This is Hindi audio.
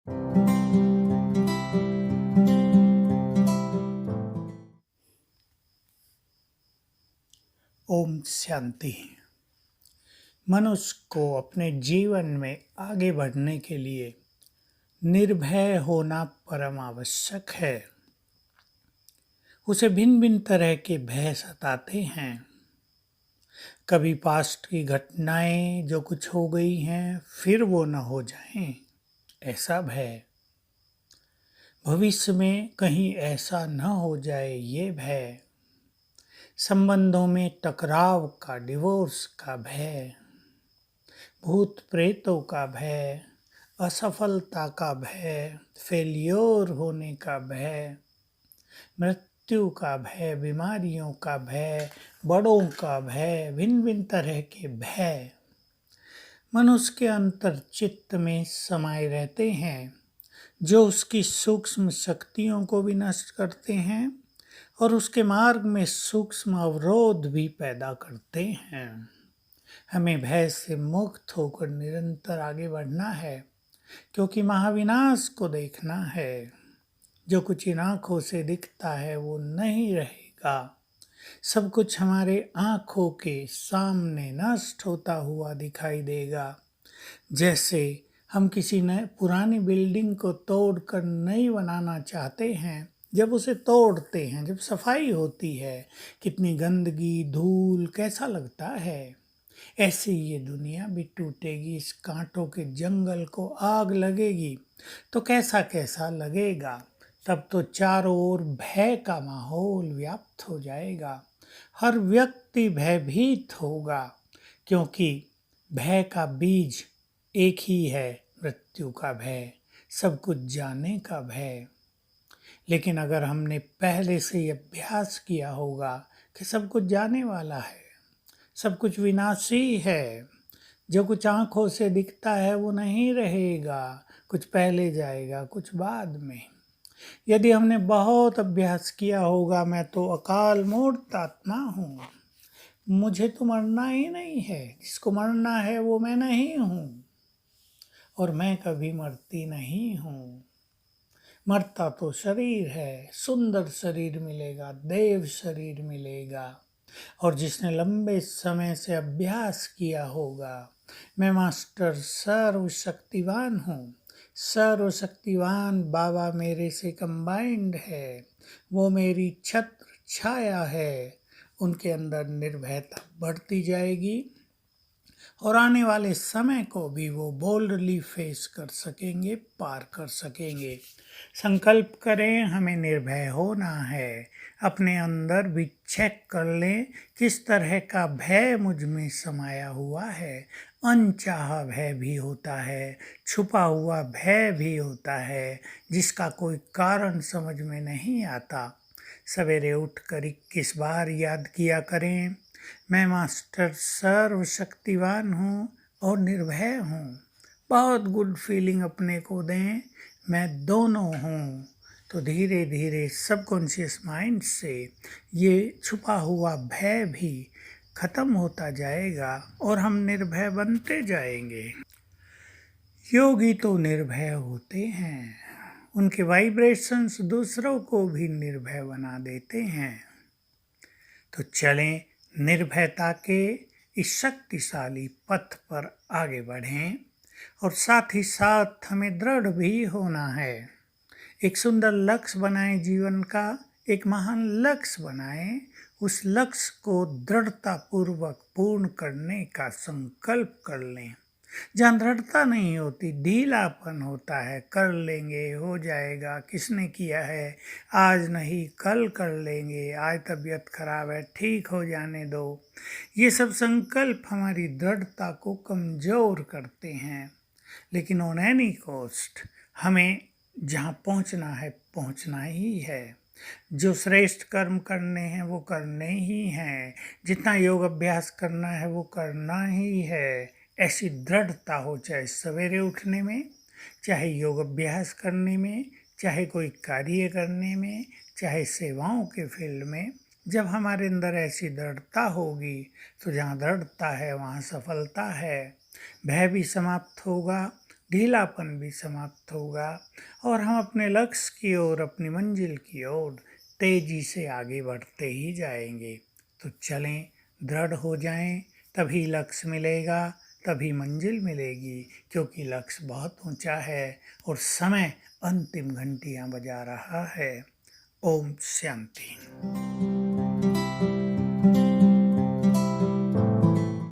ओम शांति। मनुष्य को अपने जीवन में आगे बढ़ने के लिए निर्भय होना परम आवश्यक है। उसे भिन्न भिन्न तरह के भय सताते हैं। कभी पास्ट की घटनाएं जो कुछ हो गई हैं फिर वो न हो जाएं, ऐसा भय। भविष्य में कहीं ऐसा न हो जाए, ये भय। संबंधों में टकराव का, डिवोर्स का भय, भूत प्रेतों का भय, असफलता का भय, फेलियर होने का भय, मृत्यु का भय, बीमारियों का भय, बड़ों का भय, भिन्न भिन्न तरह के भय मनुष्य के अंतर चित्त में समाये रहते हैं, जो उसकी सूक्ष्म शक्तियों को भी नष्ट करते हैं और उसके मार्ग में सूक्ष्म अवरोध भी पैदा करते हैं। हमें भय से मुक्त होकर निरंतर आगे बढ़ना है, क्योंकि महाविनाश को देखना है। जो कुछ इन आँखों से दिखता है वो नहीं रहेगा। सब कुछ हमारे आँखों के सामने नष्ट होता हुआ दिखाई देगा। जैसे हम किसी नए पुरानी बिल्डिंग को तोड़कर नई बनाना चाहते हैं, जब उसे तोड़ते हैं, जब सफाई होती है, कितनी गंदगी, धूल, कैसा लगता है। ऐसे ही ये दुनिया भी टूटेगी। इस कांटों के जंगल को आग लगेगी तो कैसा कैसा लगेगा। तब तो चारों ओर भय का माहौल व्याप्त हो जाएगा। हर व्यक्ति भयभीत होगा, क्योंकि भय का बीज एक ही है, मृत्यु का भय, सब कुछ जाने का भय। लेकिन अगर हमने पहले से ही अभ्यास किया होगा कि सब कुछ जाने वाला है, सब कुछ विनाशी है, जो कुछ आँखों से दिखता है वो नहीं रहेगा, कुछ पहले जाएगा, कुछ बाद में। यदि हमने बहुत अभ्यास किया होगा, मैं तो अकाल मूर्त आत्मा हूँ, मुझे तो मरना ही नहीं है, जिसको मरना है वो मैं नहीं हूँ, और मैं कभी मरती नहीं हूँ। मरता तो शरीर है, सुंदर शरीर मिलेगा, देव शरीर मिलेगा। और जिसने लंबे समय से अभ्यास किया होगा, मैं मास्टर सर्वशक्तिवान हूँ, सर्वशक्तिवान बाबा मेरे से कंबाइंड है, वो मेरी छत्र छाया है, उनके अंदर निर्भयता बढ़ती जाएगी और आने वाले समय को भी वो बोल्डली फेस कर सकेंगे, पार कर सकेंगे। संकल्प करें, हमें निर्भय होना है। अपने अंदर भी चेक कर लें किस तरह का भय मुझ में समाया हुआ है। अनचाहा भय भी होता है, छुपा हुआ भय भी होता है, जिसका कोई कारण समझ में नहीं आता। सवेरे उठकर 21 बार याद किया करें, मैं मास्टर सर्वशक्तिवान हूँ और निर्भय हूँ। बहुत गुड फीलिंग अपने को दें, मैं दोनों हूँ। तो धीरे धीरे सबकॉन्शियस माइंड से ये छुपा हुआ भय भी खत्म होता जाएगा और हम निर्भय बनते जाएंगे। योगी तो निर्भय होते हैं, उनके वाइब्रेशंस दूसरों को भी निर्भय बना देते हैं। तो चलें, निर्भयता के इस शक्तिशाली पथ पर आगे बढ़ें और साथ ही साथ हमें दृढ़ भी होना है। एक सुंदर लक्ष्य बनाएं, जीवन का एक महान लक्ष्य बनाएं। उस लक्ष्य को दृढ़तापूर्वक पूर्ण करने का संकल्प कर लें। जहाँ दृढ़ता नहीं होती, ढीलापन होता है, कर लेंगे, हो जाएगा, किसने किया है, आज नहीं कल कर लेंगे, आज तबीयत खराब है, ठीक हो जाने दो। ये सब संकल्प हमारी दृढ़ता को कमज़ोर करते हैं। लेकिन ऑन एनी कॉस्ट हमें जहाँ पहुँचना है पहुँचना ही है। जो श्रेष्ठ कर्म करने हैं वो करने ही हैं। जितना योग अभ्यास करना है वो करना ही है। ऐसी दृढ़ता हो, चाहे सवेरे उठने में, चाहे योग अभ्यास करने में, चाहे कोई कार्य करने में, चाहे सेवाओं के फील्ड में। जब हमारे अंदर ऐसी दृढ़ता होगी तो जहाँ दृढ़ता है वहाँ सफलता है। भय भी समाप्त होगा, ढीलापन भी समाप्त होगा और हम अपने लक्ष्य की ओर, अपनी मंजिल की ओर तेजी से आगे बढ़ते ही जाएंगे। तो चलें, दृढ़ हो जाएं, तभी लक्ष्य मिलेगा, तभी मंजिल मिलेगी, क्योंकि लक्ष्य बहुत ऊंचा है और समय अंतिम घंटियां बजा रहा है। ओम शांति।